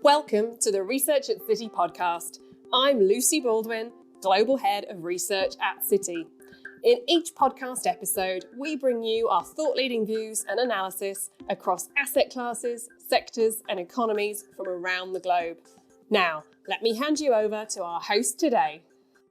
Welcome to the Research at City podcast. I'm Lucy Baldwin, Global Head of Research at City. In each podcast episode, we bring you our thought-leading views and analysis across asset classes, sectors, and economies from around the globe. Now, let me hand you over to our host today.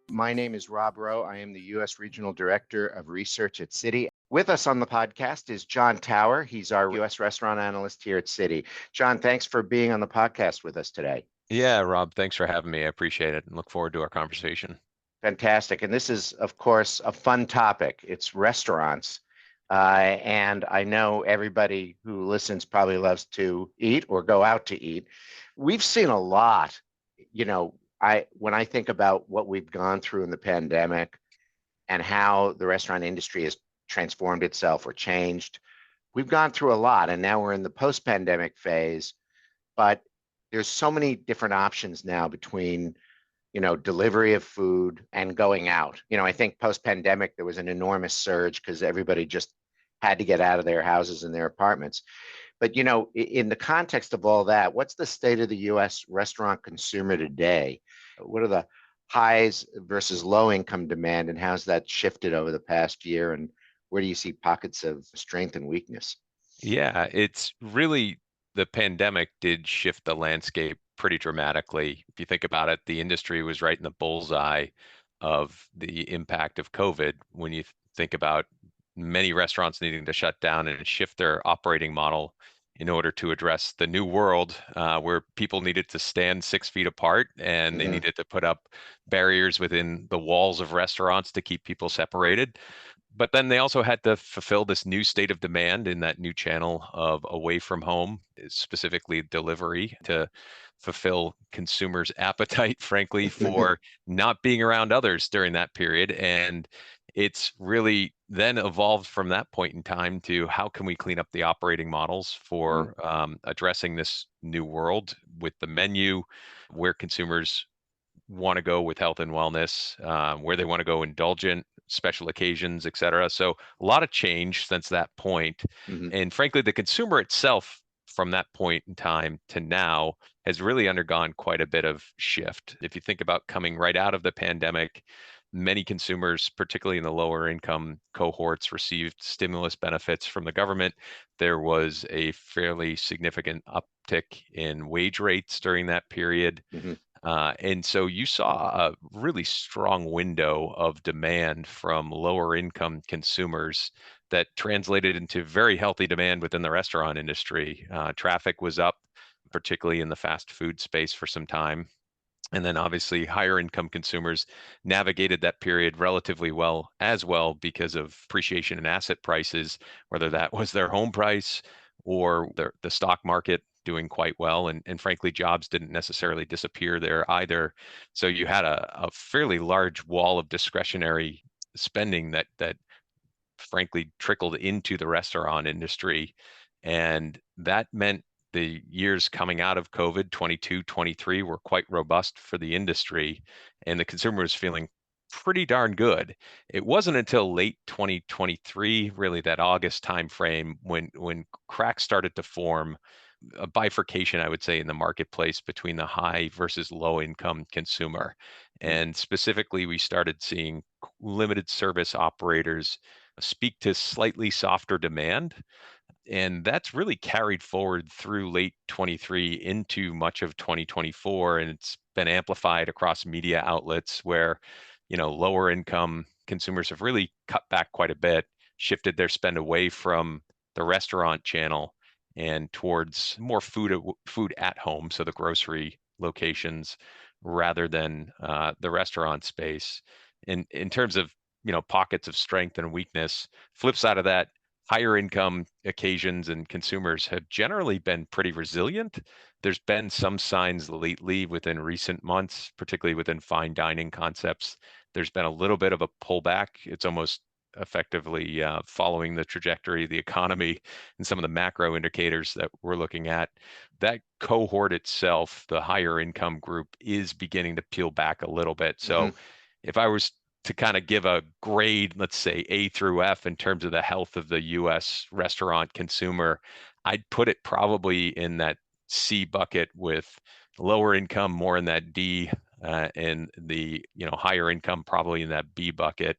My name is Rob Rowe. I am the U.S. Regional Director of Research at Citi. With us on the podcast is Jon Tower. He's our U.S. restaurant analyst here at Citi. Jon, thanks for being on the podcast with us today. Yeah, Rob, thanks for having me. I appreciate it and look forward to our conversation. Fantastic. And this is, of course, a fun topic. It's restaurants. And I know everybody who listens probably loves to eat or go out to eat. We've seen a lot, when I think about what we've gone through in the pandemic and how the restaurant industry has transformed itself or changed, we've gone through a lot, and now we're in the post-pandemic phase. But there's so many different options now between, delivery of food and going out. I think post-pandemic there was an enormous surge because everybody just had to get out of their houses and their apartments. But in the context of all that, what's the state of the U.S. restaurant consumer today? What are the highs versus low income demand, and how's that shifted over the past year? And where do you see pockets of strength and weakness? Yeah, it's really, the pandemic did shift the landscape pretty dramatically. If you think about it, the industry was right in the bullseye of the impact of COVID. When you think about many restaurants needing to shut down and shift their operating model in order to address the new world, where people needed to stand 6 feet apart and they needed to put up barriers within the walls of restaurants to keep people separated. But then they also had to fulfill this new state of demand in that new channel of away from home, specifically delivery, to fulfill consumers' appetite, frankly, for not being around others during that period. And it's really then evolved from that point in time to how can we clean up the operating models for addressing this new world with the menu, where consumers want to go with health and wellness, where they want to go indulgent, special occasions, et cetera. So a lot of change since that point. And frankly, the consumer itself from that point in time to now has really undergone quite a bit of shift. If you think about coming right out of the pandemic, many consumers, particularly in the lower income cohorts, received stimulus benefits from the government. There was a fairly significant uptick in wage rates during that period. And so you saw a really strong window of demand from lower income consumers that translated into very healthy demand within the restaurant industry. Traffic was up, particularly in the fast food space for some time. And then obviously higher income consumers navigated that period relatively well as well because of appreciation in asset prices, whether that was their home price or the stock market doing quite well. And frankly, jobs didn't necessarily disappear there either. So you had a fairly large wall of discretionary spending that frankly trickled into the restaurant industry. And that meant the years coming out of COVID, 22, 23, were quite robust for the industry, and the consumer was feeling pretty darn good. It wasn't until late 2023, really that August timeframe, when cracks started to form, a bifurcation, I would say, in the marketplace between the high versus low income consumer. And specifically, we started seeing limited service operators speak to slightly softer demand. And that's really carried forward through late 23 into much of 2024. And it's been amplified across media outlets where, lower income consumers have really cut back quite a bit, shifted their spend away from the restaurant channel and towards more food at home. So the grocery locations rather than the restaurant space. In terms of, pockets of strength and weakness, flip side of that, higher income occasions and consumers have generally been pretty resilient. There's been some signs lately within recent months, particularly within fine dining concepts. There's been a little bit of a pullback. It's almost effectively following the trajectory of the economy and some of the macro indicators that we're looking at. That cohort itself, the higher income group, is beginning to peel back a little bit. So if I was to kind of give a grade, let's say A through F, in terms of the health of the U.S. restaurant consumer, I'd put it probably in that C bucket, with lower income more in that D, and the higher income probably in that B bucket.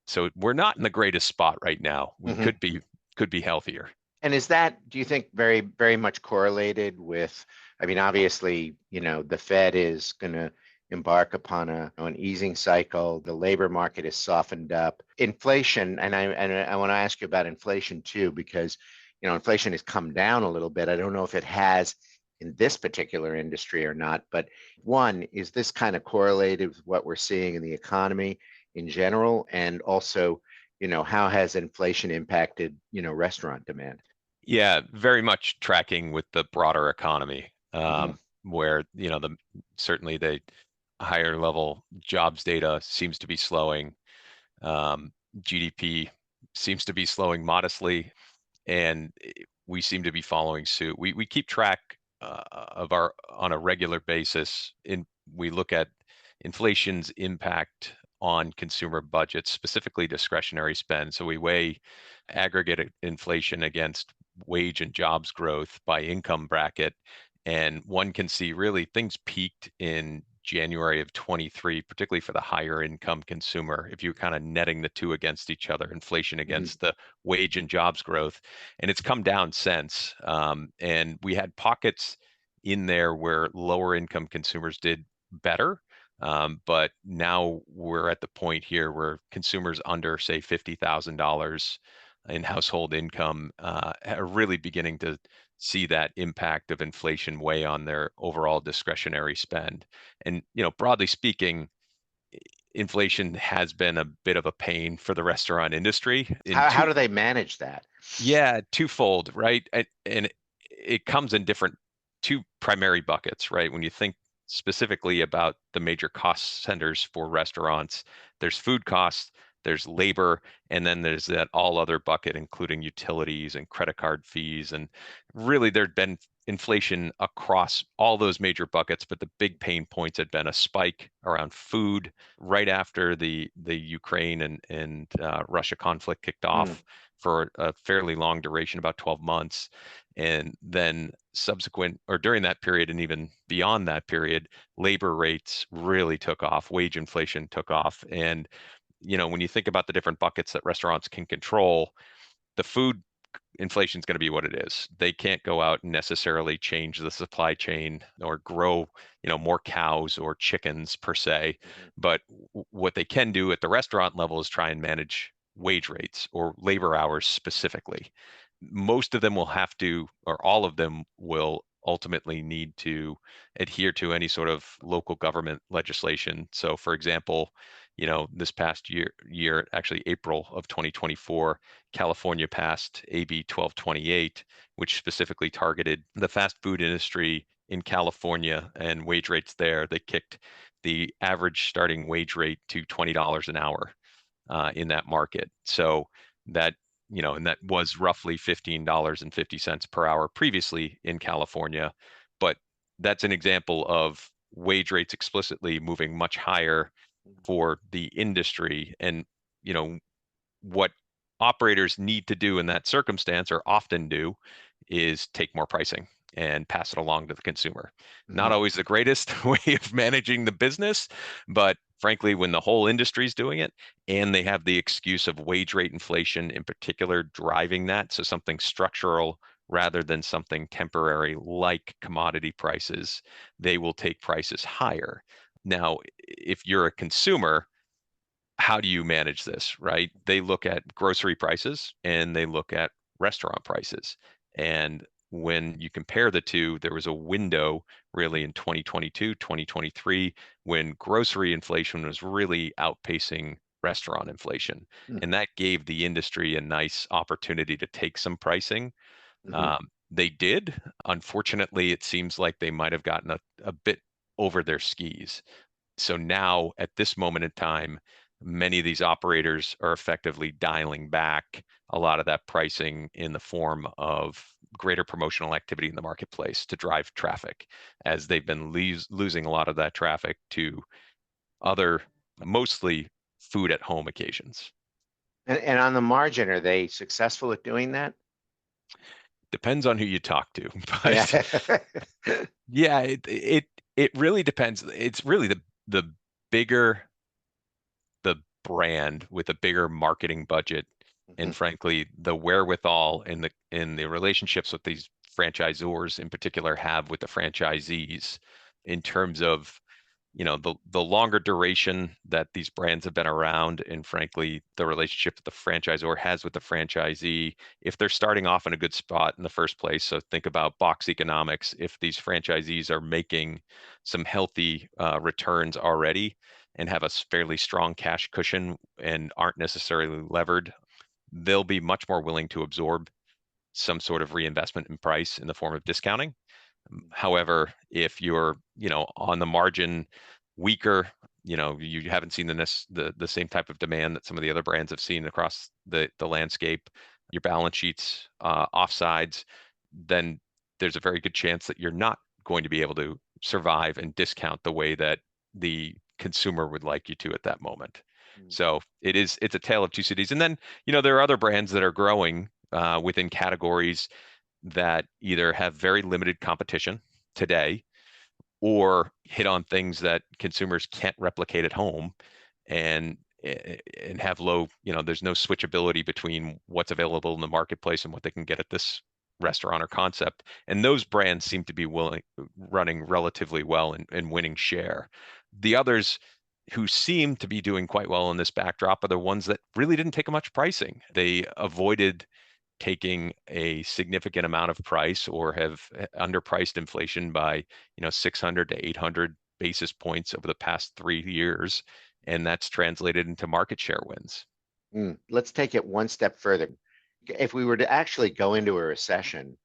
So we're not in the greatest spot right now. We Mhm. could be healthier. And is that, do you think, very, very much correlated with, I mean, obviously, the Fed is going to embark upon an easing cycle. The labor market is softened up. Inflation, and I want to ask you about inflation too, because, inflation has come down a little bit. I don't know if it has in this particular industry or not, but one, is this kind of correlated with what we're seeing in the economy in general? And also, how has inflation impacted, restaurant demand? Yeah, very much tracking with the broader economy, Mhm. where certainly the higher level jobs data seems to be slowing. Um, GDP seems to be slowing modestly, and we seem to be following suit. We keep track of our on a regular basis. We look at inflation's impact on consumer budgets, specifically discretionary spend. So we weigh aggregate inflation against wage and jobs growth by income bracket, and one can see really things peaked in January of 23, particularly for the higher income consumer. If you're kind of netting the two against each other, inflation Mhm. against the wage and jobs growth, and it's come down since. And we had pockets in there where lower income consumers did better. But now we're at the point here where consumers under, say, $50,000 in household income are really beginning to see that impact of inflation weigh on their overall discretionary spend. And broadly speaking, inflation has been a bit of a pain for the restaurant industry in How two. do they manage that? Yeah, twofold, right? And it comes in different two primary buckets, right? When you think specifically about the major cost centers for restaurants, there's food costs, there's labor, and then there's that all other bucket, including utilities and credit card fees. And really, there'd been inflation across all those major buckets, but the big pain points had been a spike around food right after the Ukraine and Russia conflict kicked Mm. off for a fairly long duration, about 12 months. And then subsequent, or during that period and even beyond that period, labor rates really took off, wage inflation took off. And when you think about the different buckets that restaurants can control, the food inflation is going to be what it is. They can't go out and necessarily change the supply chain or grow, more cows or chickens per se. Mhm. But what they can do at the restaurant level is try and manage wage rates or labor hours specifically. Most of them will have to, or all of them will ultimately need to adhere to any sort of local government legislation. So, for example, this past year, actually April of 2024, California passed AB 1228, which specifically targeted the fast food industry in California and wage rates there. They kicked the average starting wage rate to $20 an hour in that market. So that, and that was roughly $15.50 per hour previously in California. But that's an example of wage rates explicitly moving much higher for the industry. And, what operators need to do in that circumstance, or often do, is take more pricing and pass it along to the consumer. Not Mhm. always the greatest way of managing the business, but frankly, when the whole industry is doing it and they have the excuse of wage rate inflation in particular driving that, so something structural rather than something temporary like commodity prices, they will take prices higher. Now, if you're a consumer, how do you manage this, right? They look at grocery prices and they look at restaurant prices. And when you compare the two, there was a window really in 2022, 2023, when grocery inflation was really outpacing restaurant inflation. Mm. And that gave the industry a nice opportunity to take some pricing. Mhm. They did. Unfortunately, it seems like they might have gotten a bit over their skis. So now, at this moment in time, many of these operators are effectively dialing back a lot of that pricing in the form of greater promotional activity in the marketplace to drive traffic, as they've been losing a lot of that traffic to other, mostly food at home occasions. And on the margin, are they successful at doing that? depends on who you talk to, but Yeah. yeah, it really depends. It's really the bigger the brand with a bigger marketing budget, and Mhm. frankly, the wherewithal and the relationships with these franchisors in particular have with the franchisees in terms of, the longer duration that these brands have been around, and frankly, the relationship that the franchisor has with the franchisee, if they're starting off in a good spot in the first place. So think about box economics. If these franchisees are making some healthy returns already and have a fairly strong cash cushion and aren't necessarily levered, they'll be much more willing to absorb some sort of reinvestment in price in the form of discounting. However, if you're, on the margin weaker, you haven't seen the same type of demand that some of the other brands have seen across the landscape, your balance sheets offsides, then there's a very good chance that you're not going to be able to survive and discount the way that the consumer would like you to at that moment. Mm. So it's a tale of two cities. And then, there are other brands that are growing within categories that either have very limited competition today or hit on things that consumers can't replicate at home, and and have low, there's no switchability between what's available in the marketplace and what they can get at this restaurant or concept. And those brands seem to be running relatively well and winning share. The others who seem to be doing quite well in this backdrop are the ones that really didn't take much pricing. They avoided taking a significant amount of price or have underpriced inflation by 600 to 800 basis points over the past 3 years, and that's translated into market share wins. Let's take it one step further. If we were to actually go into a recession,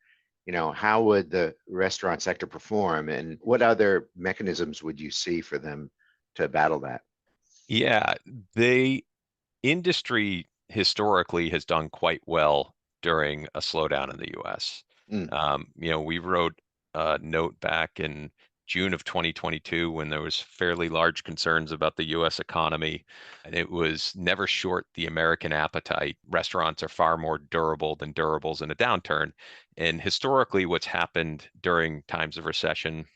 how would the restaurant sector perform, and what other mechanisms would you see for them to battle that? Yeah, the industry historically has done quite well during a slowdown in the US. Mm, We wrote a note back in June of 2022 when there was fairly large concerns about the US economy, and it was never short the American appetite. Restaurants are far more durable than durables in a downturn. And historically, what's happened during times of recession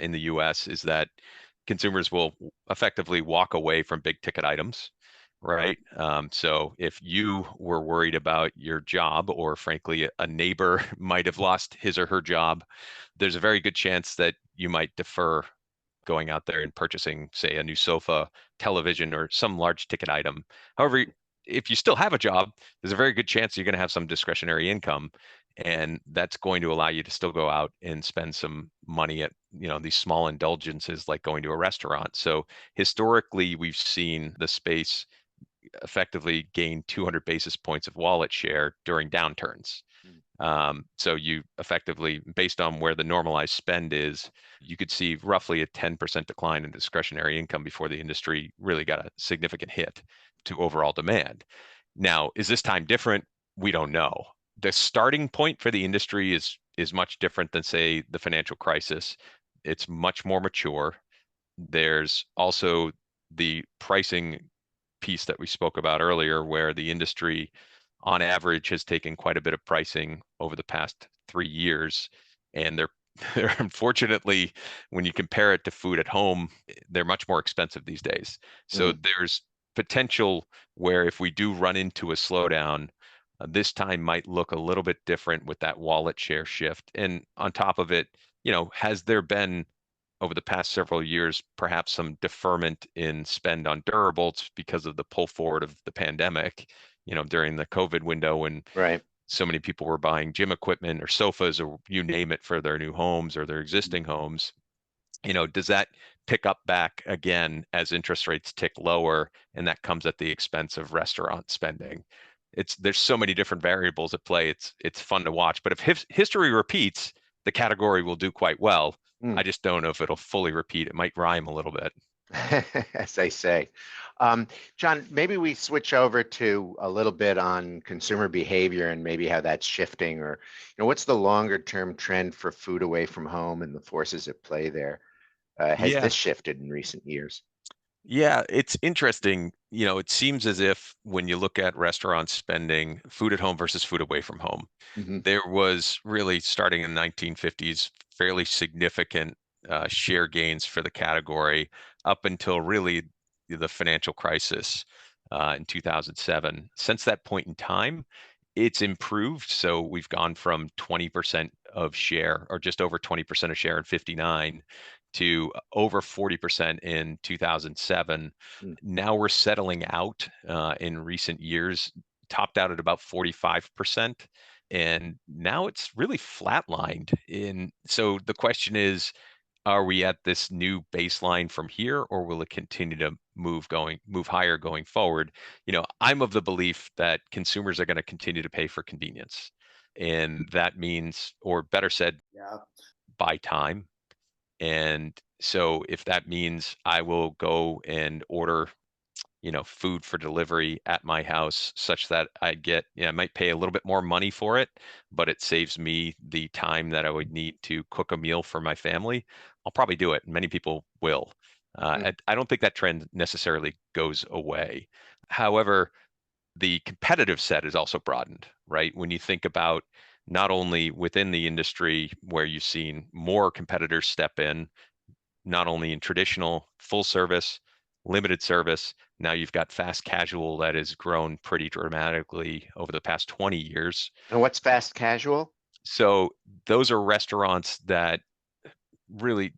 in the US is that consumers will effectively walk away from big ticket items, right? So if you were worried about your job, or frankly, a neighbor might have lost his or her job, there's a very good chance that you might defer going out there and purchasing, say, a new sofa, television, or some large ticket item. However, if you still have a job, there's a very good chance you're going to have some discretionary income, and that's going to allow you to still go out and spend some money at, these small indulgences like going to a restaurant. So historically, we've seen the space effectively gain 200 basis points of wallet share during downturns. mm, So you effectively, based on where the normalized spend is, you could see roughly a 10% decline in discretionary income before the industry really got a significant hit to overall demand. Now, is this time different? We don't know. The starting point for the industry is much different than, say, the financial crisis. It's much more mature. There's also the pricing piece that we spoke about earlier, where the industry on average has taken quite a bit of pricing over the past 3 years. And they're unfortunately, when you compare it to food at home, they're much more expensive these days. So mhm. there's potential where if we do run into a slowdown, this time might look a little bit different with that wallet share shift. And on top of it, has there been over the past several years, perhaps some deferment in spend on durables because of the pull forward of the pandemic, during the COVID window when Right. so many people were buying gym equipment or sofas or you name it for their new homes or their existing homes. Does that pick up back again as interest rates tick lower, and that comes at the expense of restaurant spending? There's so many different variables at play. It's fun to watch, but if history repeats, the category will do quite well. I Mm. just don't know if it'll fully repeat. It might rhyme a little bit. As they say. Um, Jon, maybe we switch over to a little bit on consumer behavior and maybe how that's shifting, or what's the longer term trend for food away from home and the forces at play there? Has Yeah, this shifted in recent years? Yeah, it's interesting. It seems as if when you look at restaurants spending food at home versus food away from home, Hmm. there was really starting in the 1950s fairly significant share gains for the category up until really the financial crisis in 2007. Since that point in time, it's improved. So we've gone from 20% of share, or just over 20% of share in 59, to over 40% in 2007. Now we're settling out in recent years, topped out at about 45%. And now it's really flatlined. So the question is, are we at this new baseline from here, or will it continue to move higher going forward? I'm of the belief that consumers are going to continue to pay for convenience. And that means, or better said, Yeah. buy time. And so if that means I will go and order, food for delivery at my house such that I might pay a little bit more money for it, but it saves me the time that I would need to cook a meal for my family, I'll probably do it. Many people will. Mhm. I don't think that trend necessarily goes away. However, the competitive set is also broadened, right? When you think about not only within the industry where you've seen more competitors step in, not only in traditional full service, limited service. Now you've got fast casual that has grown pretty dramatically over the past 20 years. And what's fast casual? So those are restaurants that really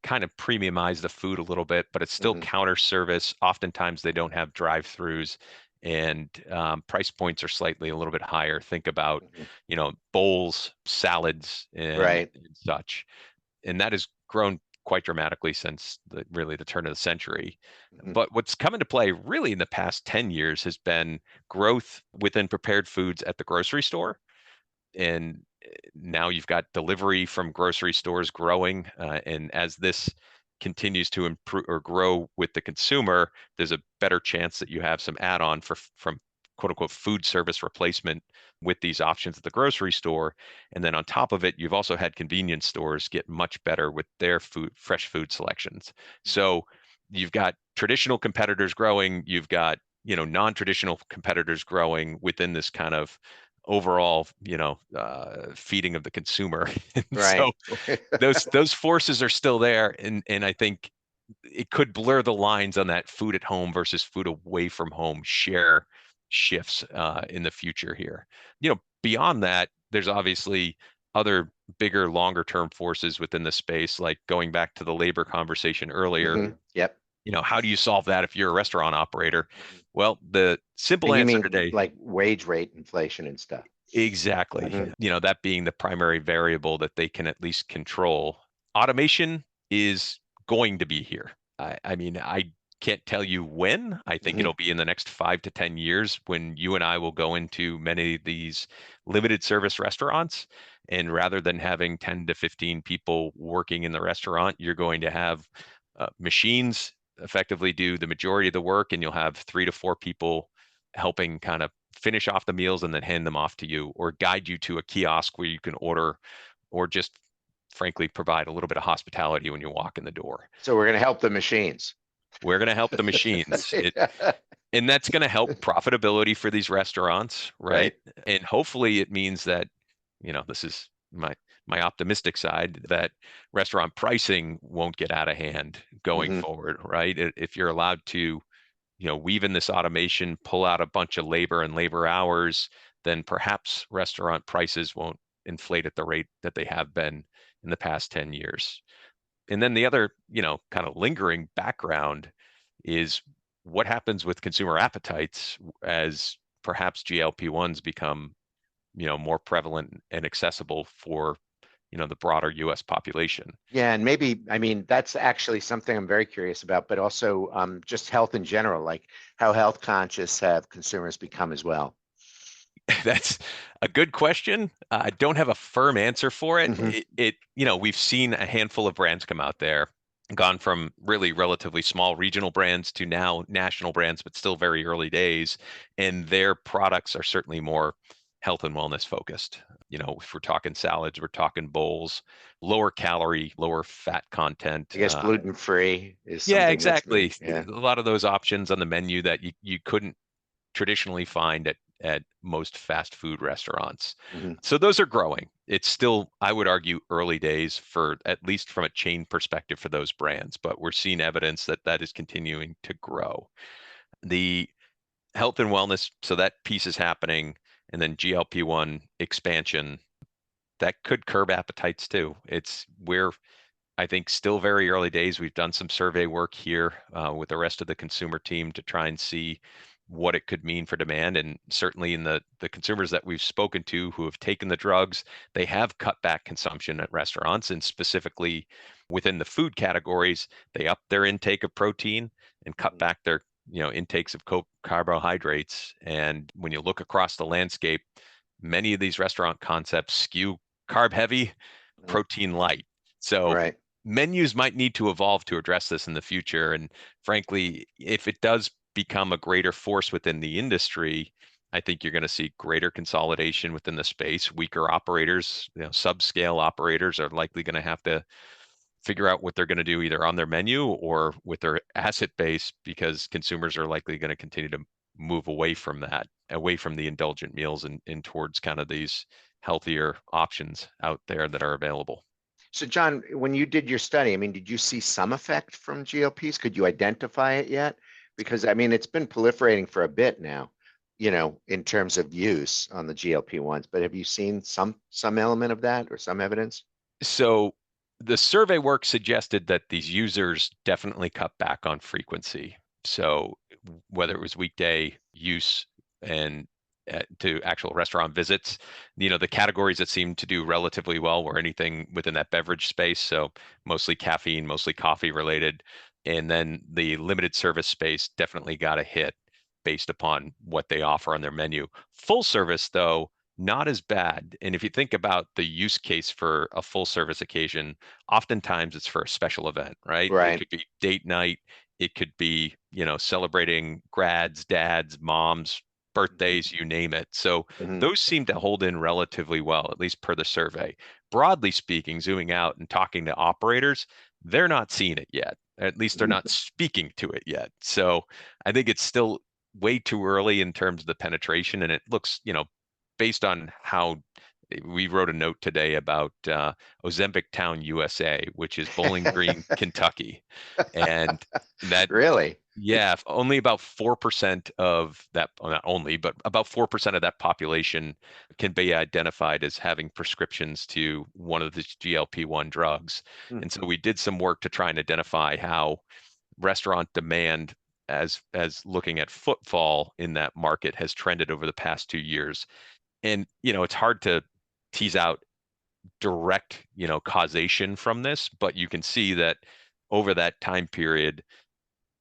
kind of premiumize the food a little bit, but it's still Hmm. counter service. Oftentimes they don't have drive-throughs, and price points are slightly a little bit higher. Think about, Hmm. bowls, salads, and, Right. and such. And that has grown quite dramatically since really the turn of the century. Hmm. But what's come into play really in the past 10 years has been growth within prepared foods at the grocery store. And now you've got delivery from grocery stores growing. And as this continues to improve or grow with the consumer, there's a better chance that you have some add-on from quote unquote food service replacement with these options at the grocery store. And then on top of it, you've also had convenience stores get much better with their fresh food selections. So you've got traditional competitors growing, you've got, non-traditional competitors growing within this kind of overall, feeding of the consumer. And Right. so those forces are still there, and I think it could blur the lines on that food at home versus food away from home share shifts in the future here. Beyond that, there's obviously other bigger, longer term forces within the space, like going back to the labor conversation earlier. Hmm. Yep. How do you solve that if you're a restaurant operator? Mhm. Well, the simple And you answer mean today. like wage rate inflation and stuff? Exactly. Hmm. That being the primary variable that they can at least control. Automation is going to be here. I mean, I can't tell you when. I think Hmm. it'll be in the next 5 to 10 years when you and I will go into many of these limited service restaurants. And rather than having 10 to 15 people working in the restaurant, you're going to have machines effectively do the majority of the work, and you'll have 3 to 4 people helping kind of finish off the meals and then hand them off to you, or guide you to a kiosk where you can order, or just frankly provide a little bit of hospitality when you walk in the door. So we're going to help the machines. We're going to help the machines. And that's going to help profitability for these restaurants, right? Right. And hopefully it means that, this is my optimistic side, that restaurant pricing won't get out of hand going Hmm. forward, right? If you're allowed to, weave in this automation, pull out a bunch of labor and labor hours, then perhaps restaurant prices won't inflate at the rate that they have been in the past 10 years. And then the other, kind of lingering background is what happens with consumer appetites as perhaps GLP-1s become, more prevalent and accessible for, the broader US population. Yeah, and maybe, I mean, that's actually something I'm very curious about, but also just health in general, like how health conscious have consumers become as well? That's a good question. I don't have a firm answer for it. Hmm. We've seen a handful of brands come out there, gone from really relatively small regional brands to now national brands, but still very early days. And their products are certainly more health and wellness focused. if we're talking salads, we're talking bowls, lower calorie, lower fat content. I guess gluten-free is Yeah, something that's new. exactly. Yeah. A lot of those options on the menu that you couldn't traditionally find at most fast food restaurants. Hmm. So those are growing. It's still, I would argue, early days for at least from a chain perspective for those brands, but we're seeing evidence that that is continuing to grow. The health and wellness, so that piece is happening, and then GLP-1 expansion that could curb appetites too. We're I think still very early days. We've done some survey work here with the rest of the consumer team to try and see what it could mean for demand. And certainly in the consumers that we've spoken to who have taken the drugs, they have cut back consumption at restaurants, and specifically within the food categories, they upped their intake of protein and cut back their intakes of carbohydrates. And when you look across the landscape, many of these restaurant concepts skew carb heavy, protein light. So Right. menus might need to evolve to address this in the future. And frankly, if it does become a greater force within the industry, I think you're going to see greater consolidation within the space. Weaker operators, subscale operators are likely going to have to figure out what they're going to do either on their menu or with their asset base, because consumers are likely going to continue to move away from that, away from the indulgent meals and towards kind of these healthier options out there that are available. So, John, when you did your study, I mean, did you see some effect from GLPs? Could you identify it yet? Because I mean, it's been proliferating for a bit now, in terms of use on the GLP ones. But have you seen some element of that or some evidence? So the survey work suggested that these users definitely cut back on frequency. So whether it was weekday use and to actual restaurant visits, the categories that seemed to do relatively well were anything within that beverage space. So mostly caffeine, mostly coffee related. And then the limited service space definitely got a hit based upon what they offer on their menu. Full service, though, not as bad. And if you think about the use case for a full service occasion, oftentimes it's for a special event, right? It Right. could be date night. It could be, celebrating grads, dads, moms, birthdays, you name it. So Hmm. those seem to hold in relatively well, at least per the survey. Broadly speaking, zooming out and talking to operators, they're not seeing it yet. At least they're not speaking to it yet. So I think it's still way too early in terms of the penetration. And it looks, based on how we wrote a note today about Ozempic Town, USA, which is Bowling Green, Kentucky. And that, Really? yeah, only about 4% of that, well, not only, but about 4% of that population can be identified as having prescriptions to one of the GLP-1 drugs. Hmm. And so we did some work to try and identify how restaurant demand as looking at footfall in that market has trended over the past 2 years. And, it's hard to tease out direct, causation from this, but you can see that over that time period,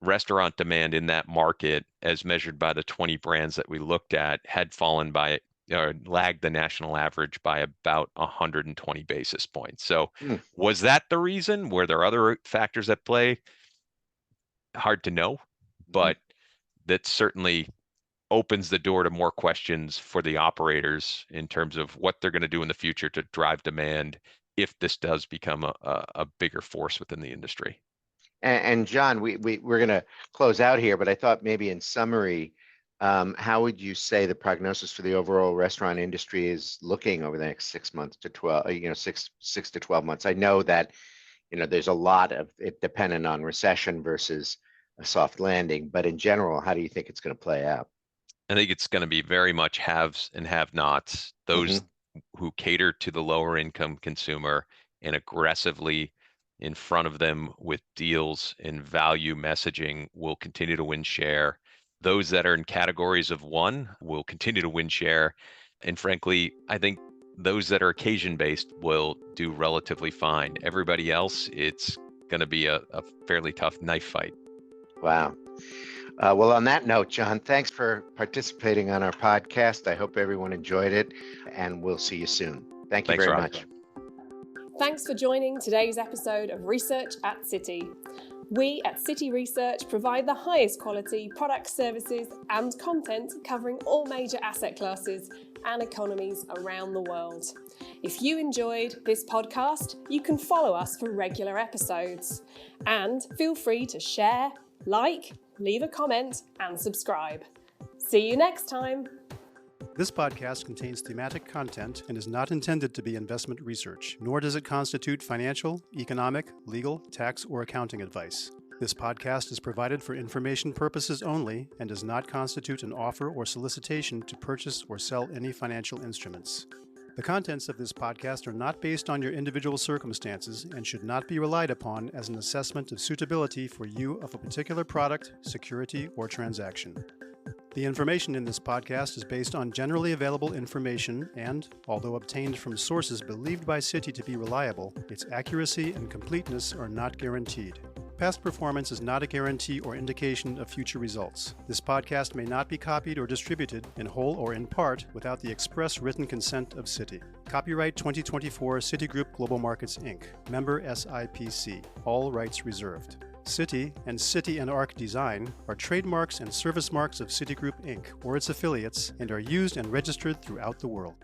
restaurant demand in that market, as measured by the 20 brands that we looked at, had fallen by or lagged the national average by about 120 basis points. So Hmm. was that the reason? Were there other factors at play? Hard to know, but that certainly opens the door to more questions for the operators in terms of what they're going to do in the future to drive demand if this does become a bigger force within the industry. And John, we're going to close out here, but I thought maybe in summary, how would you say the prognosis for the overall restaurant industry is looking over the next 6 months to 12, six to 12 months? I know that, there's a lot of it dependent on recession versus a soft landing, but in general, how do you think it's going to play out? I think it's going to be very much haves and have-nots. Those who cater to the lower income consumer and aggressively in front of them with deals and value messaging will continue to win share. Those that are in categories of one will continue to win share. And frankly, I think those that are occasion based will do relatively fine. Everybody else, it's going to be a fairly tough knife fight. Wow. Well, on that note, John, thanks for participating on our podcast. I hope everyone enjoyed it, and we'll see you soon. Thank you Thanks, very Rob. much. Thanks for joining today's episode of Research at City. We at City Research provide the highest quality products, services and content covering all major asset classes and economies around the world. If you enjoyed this podcast, you can follow us for regular episodes. And feel free to share, like, leave a comment, and subscribe. See you next time. This podcast contains thematic content and is not intended to be investment research, nor does it constitute financial, economic, legal, tax, or accounting advice. This podcast is provided for information purposes only and does not constitute an offer or solicitation to purchase or sell any financial instruments. The contents of this podcast are not based on your individual circumstances and should not be relied upon as an assessment of suitability for you of a particular product, security, or transaction. The information in this podcast is based on generally available information and, although obtained from sources believed by Citi to be reliable, its accuracy and completeness are not guaranteed. Past performance is not a guarantee or indication of future results. This podcast may not be copied or distributed in whole or in part without the express written consent of Citi. Copyright 2024 Citigroup Global Markets Inc., member SIPC, all rights reserved. Citi and Citi and Arc Design are trademarks and service marks of Citigroup Inc. or its affiliates and are used and registered throughout the world.